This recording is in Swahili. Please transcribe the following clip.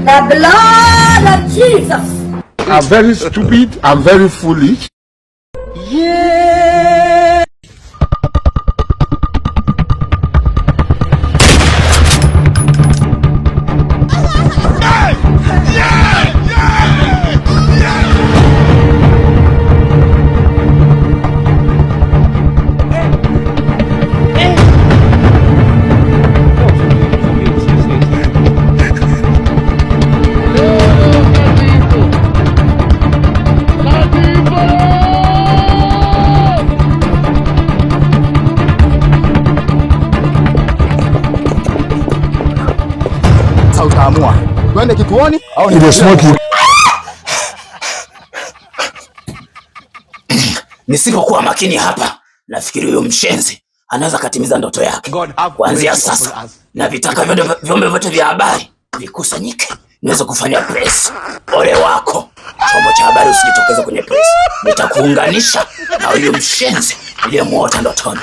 The blood of Jesus. I'm very stupid. I'm very foolish. Yeah. Utaamua twende kituoni au ni smoke? Nisipokuwa makini hapa, nafikiri huyo mshenzi anaweza katimiza ndoto yake. Kuanzia sasa na vitaka vyombo vyote vya habari vikusanyike, niweze kufanya press. Ole wako chombo cha habari, usijitokeze kwenye press, nitakuunganisha na huyo mshenzi niliyemuota ndotoni.